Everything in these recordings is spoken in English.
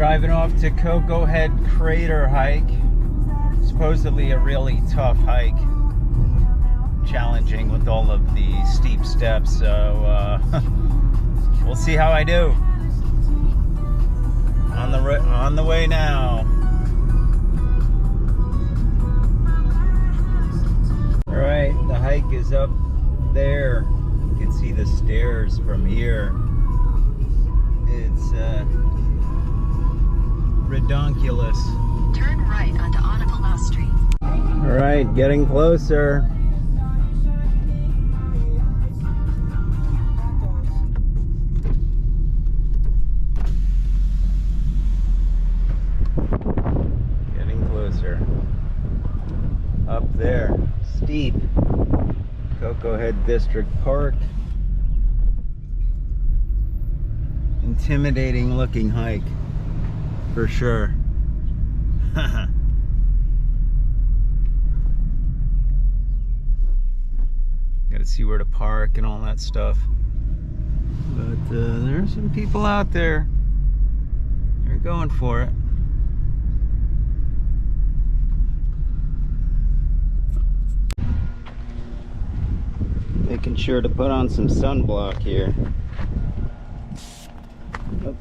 Driving off to Koko Head Crater hike. Supposedly a really tough hike. Challenging with all of the steep steps, so we'll see how I do. On the way now. All right, the hike is up there. You can see the stairs from here. It's redonkulous. Turn right onto Onapalaa Street. All right, getting closer. Getting closer. Up there, steep. Koko Head District Park. Intimidating looking hike, for sure. Gotta see where to park and all that stuff. But there's some people out there. They're going for it. Making sure to put on some sunblock here. Oh.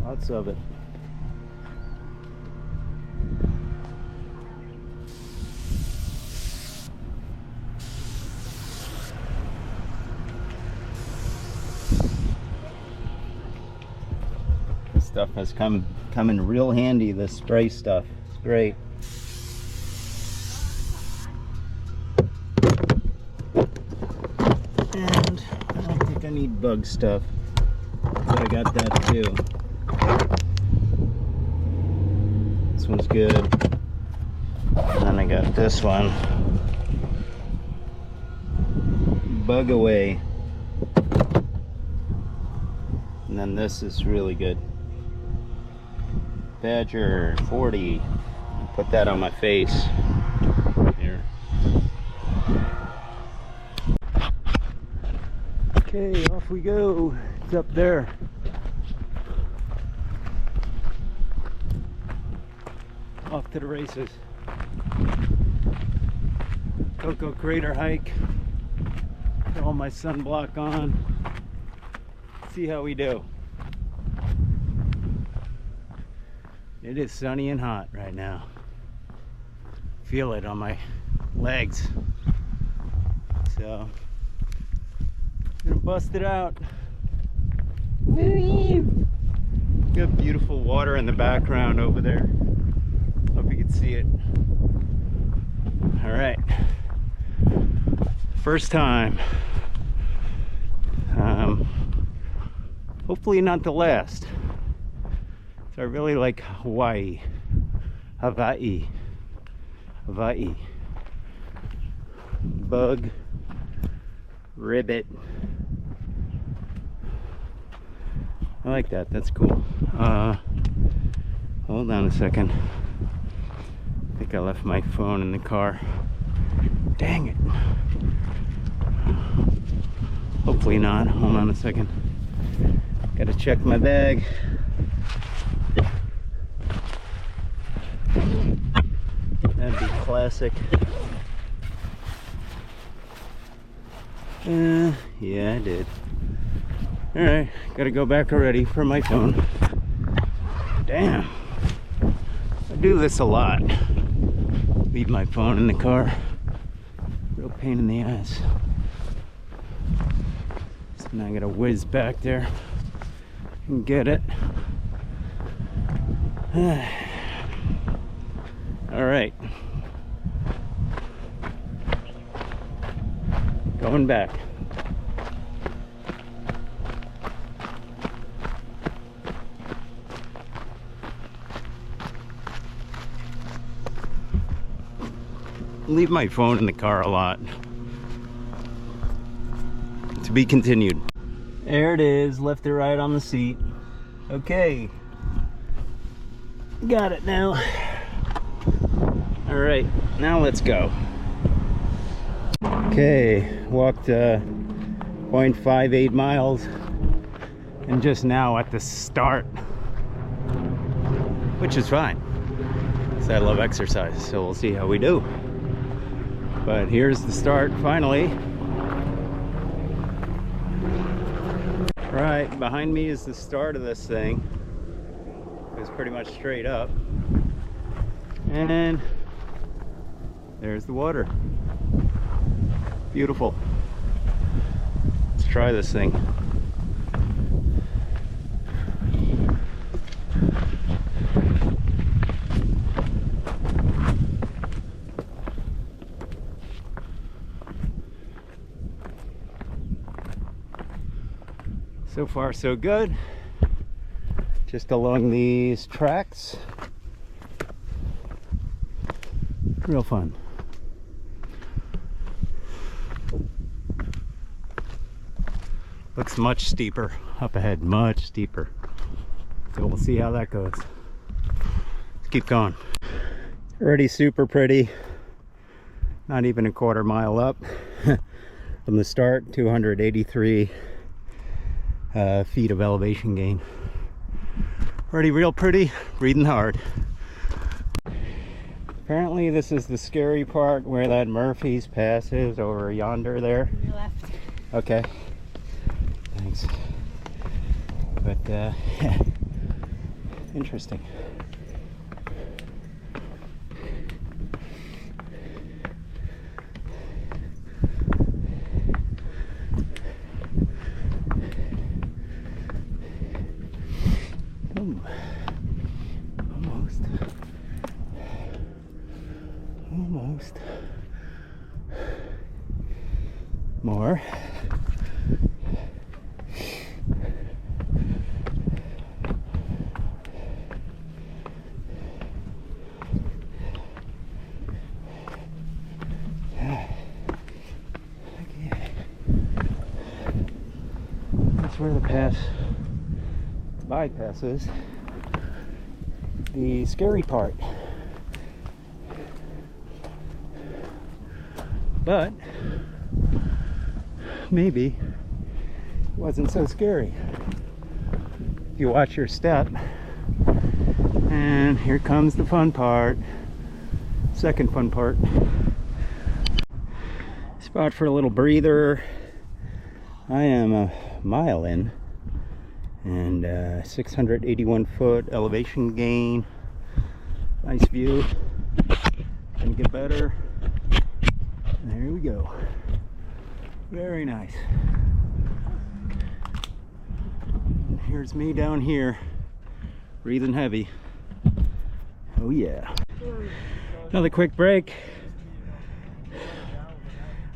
Lots of it. This stuff has come in real handy, this spray stuff. It's great. And I don't think I need bug stuff, but I got that too. This one's good. And then I got this one. Bug away. And then this is really good. Badger 40. Put that on my face. Here. Okay, off we go. It's up there. Off to the races. Koko Crater hike. Put all my sunblock on. See how we do. It is sunny and hot right now. Feel it on my legs. So gonna bust it out. Got beautiful water in the background over there. Hope you can see it. All right, first time. Hopefully not the last. So I really like Hawaii. Hawaii. Bug. Ribbit. I like that. That's cool. Hold on a second. I think I left my phone in the car. Dang it. Hopefully not. Hold on a second. Gotta check my bag. That'd be classic. Yeah, I did. Alright, gotta go back already for my phone. Damn. I do this a lot. Leave my phone in the car. Real pain in the ass. So now I gotta whiz back there and get it. Alright. Going back. Leave my phone in the car a lot. To be continued. There it is, left it right on the seat. Okay. Got it now. Alright, now let's go. Okay, walked 0.58 miles and just now at the start, which is fine because I love exercise, so we'll see how we do. But here's the start finally. Right behind me is the start of this thing. It was pretty much straight up, and there's the water. Beautiful. Let's try this thing. So far so good. Just along these tracks. Real fun. Looks much steeper up ahead, much steeper. So we'll see how that goes. Let's keep going. Already super pretty. Not even a quarter mile up from the start. 283 feet of elevation gain. Already real pretty, breathing hard. Apparently this is the scary part where that Murphy's Pass is, over yonder there. On your left. Okay. Thanks. But interesting. Almost. More. That's where the pass bypasses the scary part. But maybe it wasn't so scary if you watch your step. And here comes the fun part. Second fun part. Spot for a little breather. I am a mile in, and 681 foot elevation gain. Nice view. Gonna get better. There we go. Very nice. And here's me down here, breathing heavy. Oh yeah. Another quick break.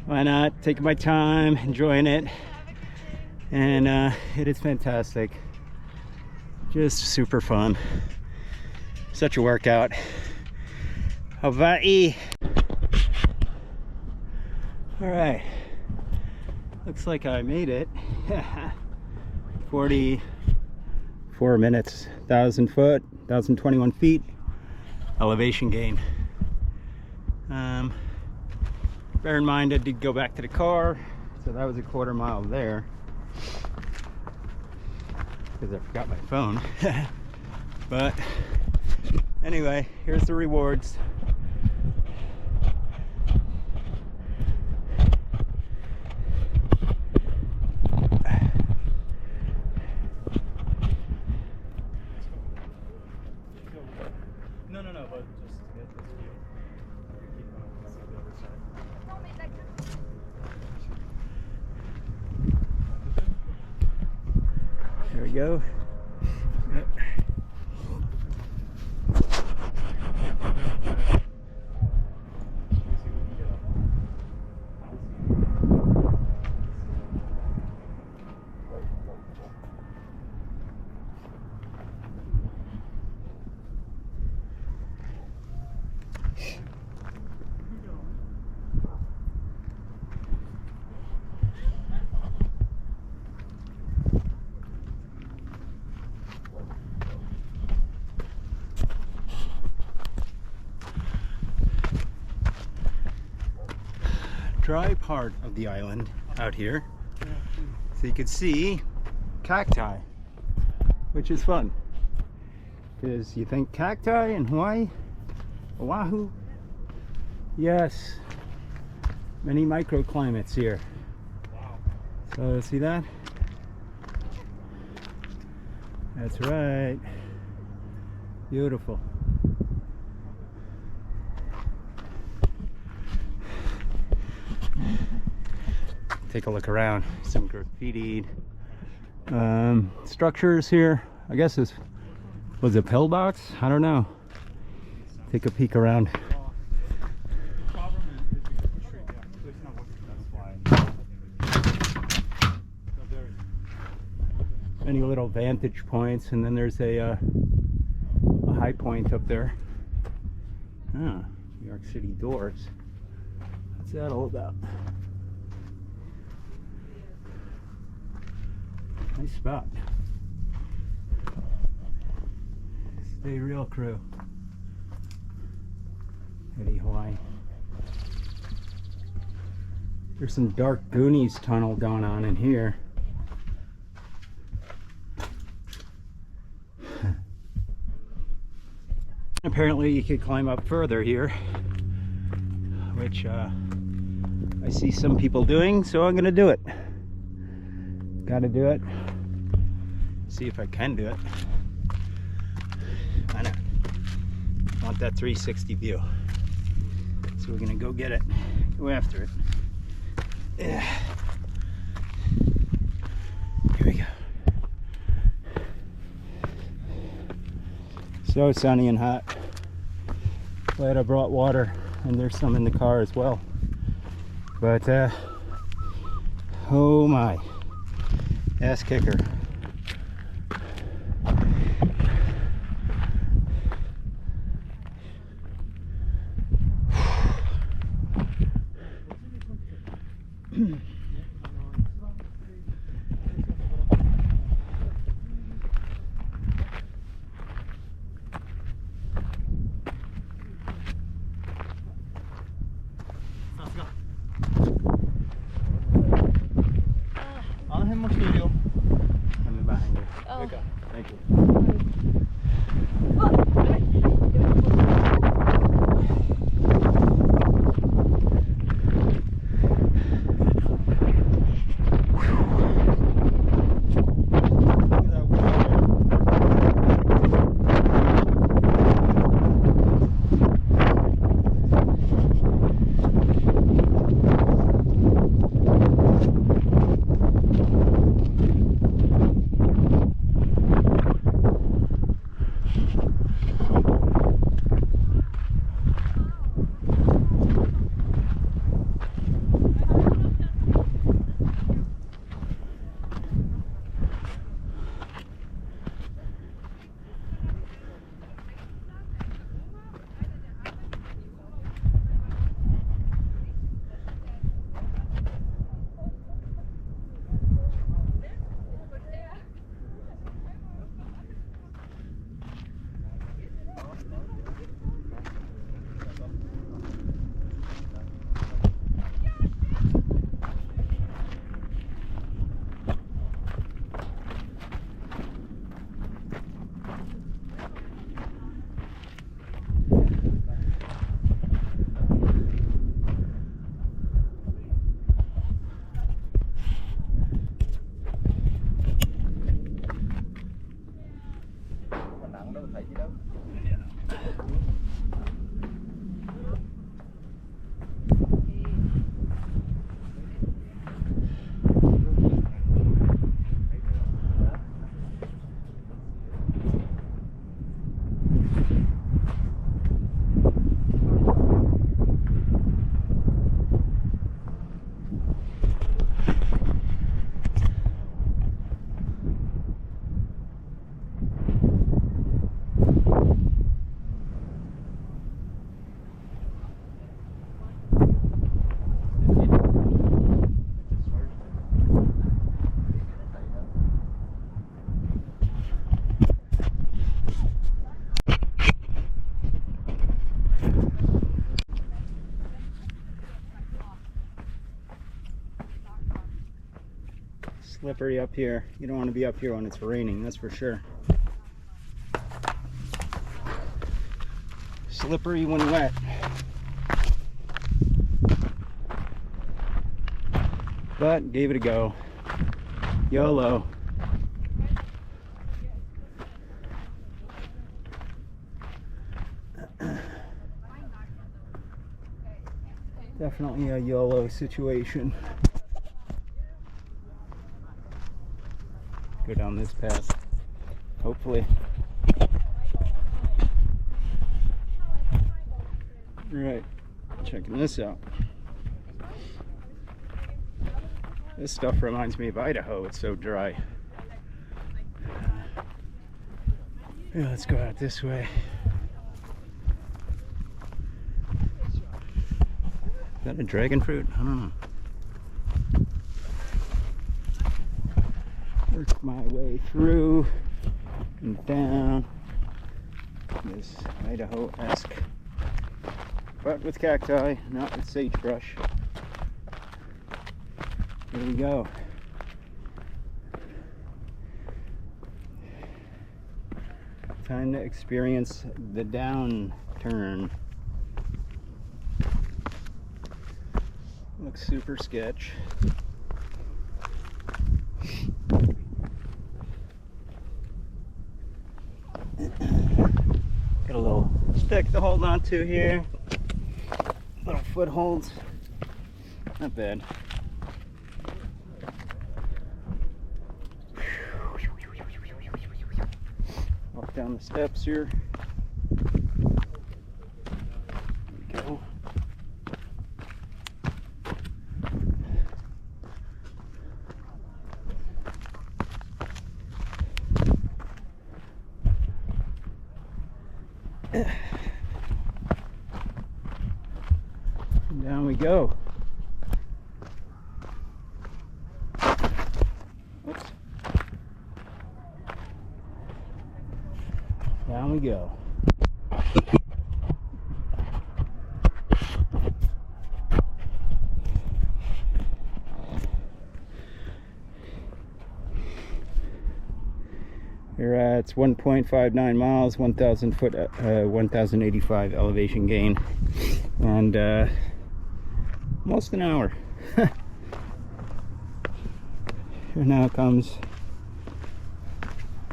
Why not? Taking my time, enjoying it. And it is fantastic. Just super fun. Such a workout. Hawaii. All right, looks like I made it. 44 minutes, 1,000 foot, 1,021 feet elevation gain. Bear in mind I did go back to the car, so that was a quarter mile there because I forgot my phone. But anyway, here's the rewards. No, but just to get this view. Keep on the other side. There we go. Yep. dry part of the island out here. So you can see cacti, which is fun. Because you think cacti in Hawaii? Oahu? Yes. Many microclimates here. So see that? That's right. Beautiful. Take a look around. Some graffitied structures here. I guess this was a pillbox. I don't know. Take a peek around. Many little vantage points, and then there's a high point up there. Ah, New York City doors. What's that all about? Nice spot. Stay real, crew. Eddie, Hawaii. There's some dark Goonies tunnel going on in here. Apparently you could climb up further here, which I see some people doing, so I'm gonna do it. Gotta do it. See if I can do it. I know. Want that 360 view. So we're gonna go get it. Go after it. Yeah. Here we go. So sunny and hot. Glad I brought water, and there's some in the car as well. But oh my, ass kicker. Thank you. Slippery up here. You don't want to be up here when it's raining, that's for sure. Slippery when wet. But gave it a go. YOLO. Definitely a YOLO situation. Go down this path, hopefully. Right, checking this out. This stuff reminds me of Idaho, it's so dry. Yeah, let's go out this way. Is that a dragon fruit? I don't know. Work my way through and down this Idaho-esque, but with cacti, not with sagebrush. Here we go. Time to experience the downturn. Looks super sketch. Got a little stick to hold on to here. Little footholds. Not bad. Walk down the steps here. There we go. And down we go. Oops. Down we go. We're at 1.59 miles, 1,000 foot, 1,085 elevation gain, and almost an hour. Here now comes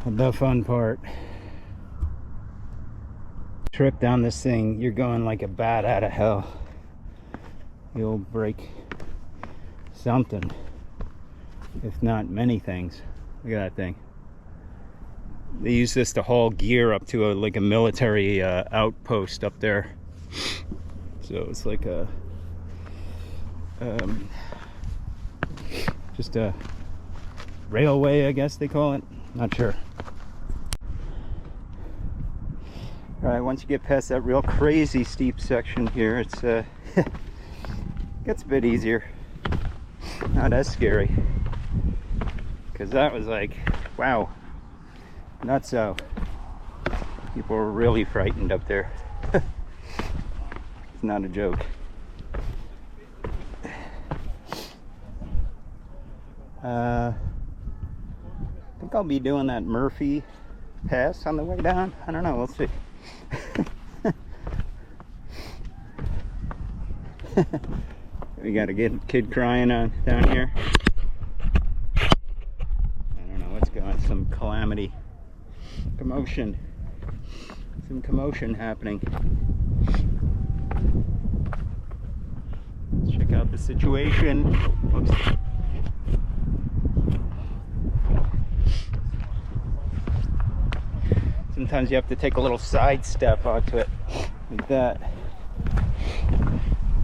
the fun part. Trip down this thing, you're going like a bat out of hell. You'll break something, if not many things. Look at that thing. They use this to haul gear up to like a military outpost up there. So it's like a just a railway, I guess they call it. Not sure. All right, once you get past that real crazy steep section here, it's gets a bit easier. Not as scary, because that was like, wow. Not so. People were really frightened up there. It's not a joke. I think I'll be doing that Murphy Pass on the way down. I don't know, we'll see. We got a kid crying down here. I don't know what's going on, some calamity. Commotion. Some commotion happening. Let's check out the situation. Whoops. Sometimes you have to take a little side step onto it, like that.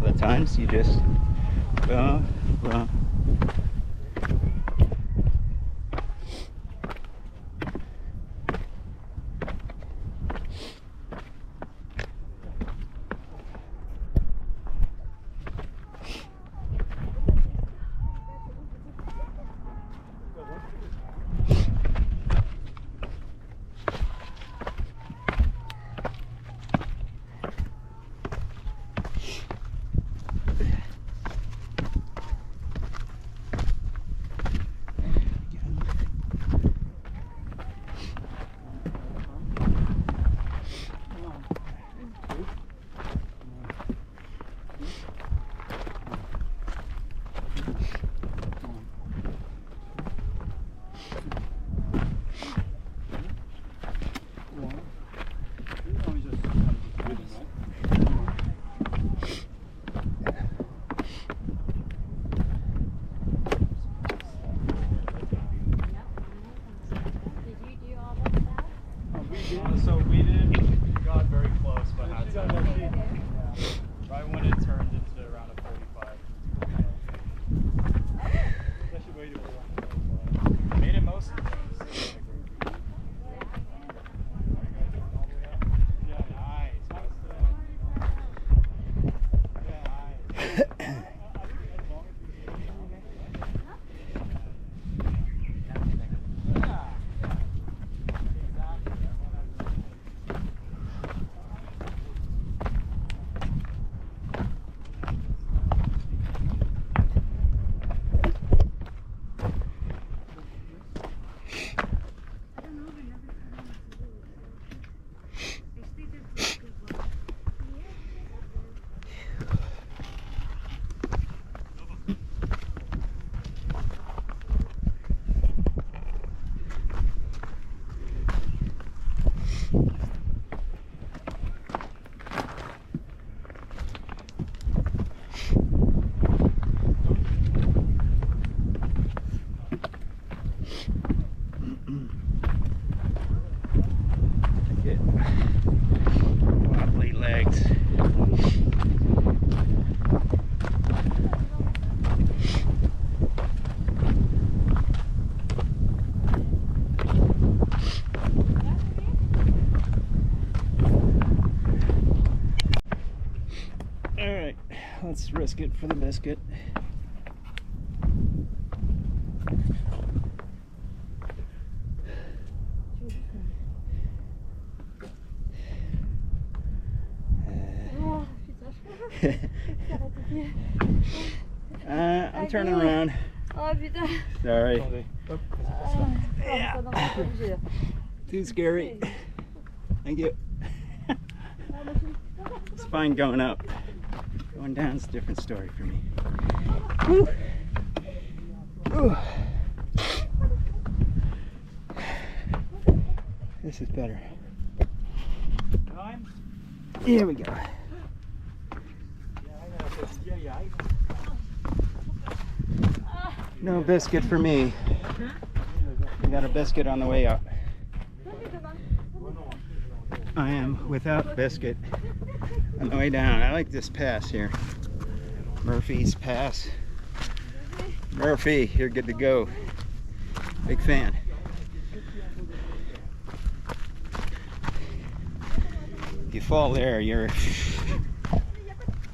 Other times you just go. let's risk it for the biscuit. I'm turning around. Oh putain. Sorry. Yeah. Too scary. Thank you. It's fine going up. Going down's a different story for me. Woo. Ooh. This is better. Here we go. No biscuit for me. We got a biscuit on the way up. I am without biscuit on the way down. I like this pass here. Murphy's Pass. Murphy, you're good to go. Big fan. If you fall there, you're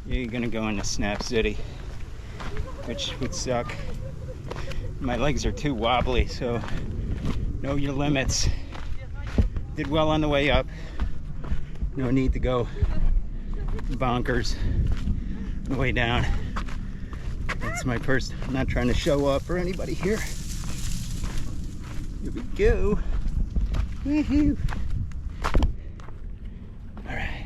gonna go into Snap City, which would suck. My legs are too wobbly, so know your limits. Did well on the way up. No need to go bonkers on the way down. That's my first. I'm not trying to show up for anybody here. Here we go. Woohoo! All right.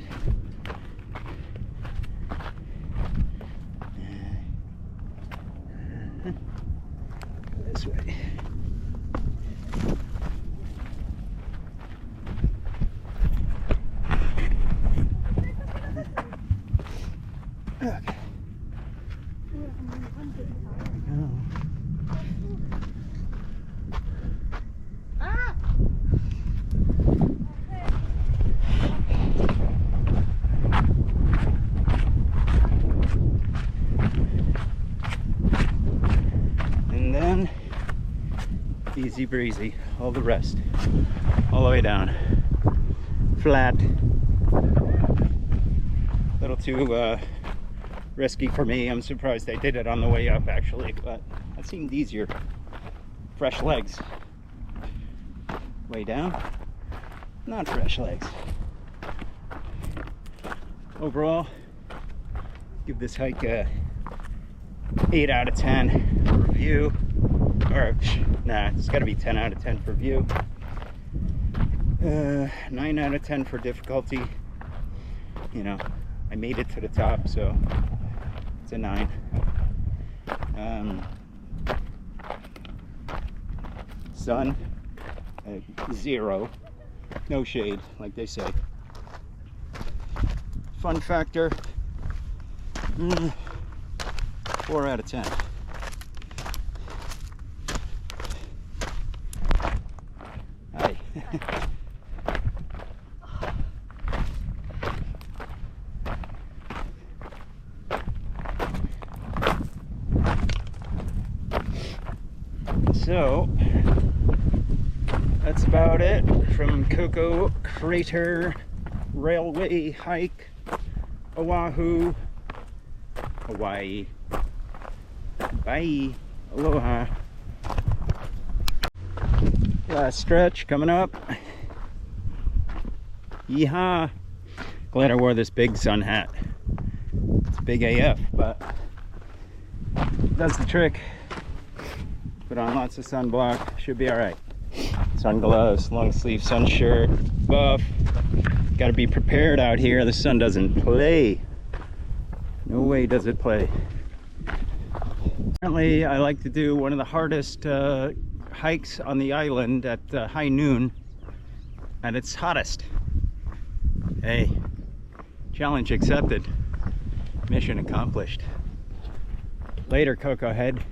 This way. Okay. And then easy breezy, all the rest, all the way down. Flat. A little too risky for me. I'm surprised I did it on the way up actually, but that seemed easier. Fresh legs. Way down, not fresh legs. Overall, give this hike a 8 out of 10 for view. Or, nah, it's gotta be 10 out of 10 for view. 9 out of 10 for difficulty. You know, I made it to the top, so it's a 9. Sun, 0. No shade, like they say. Fun factor, 4 out of 10. Hi. So that's about it from Koko Crater Railway Hike, Oahu, Hawaii. Bye. Aloha. Last stretch coming up. Yeehaw. Glad I wore this big sun hat. It's big AF, but it does the trick. Put on lots of sunblock, should be alright. Sun gloves, long sleeve sun shirt, buff. Gotta be prepared out here. The sun doesn't play. No way does it play. Apparently I like to do one of the hardest hikes on the island at high noon, and it's hottest. Hey, challenge accepted. Mission accomplished. Later, Koko Head.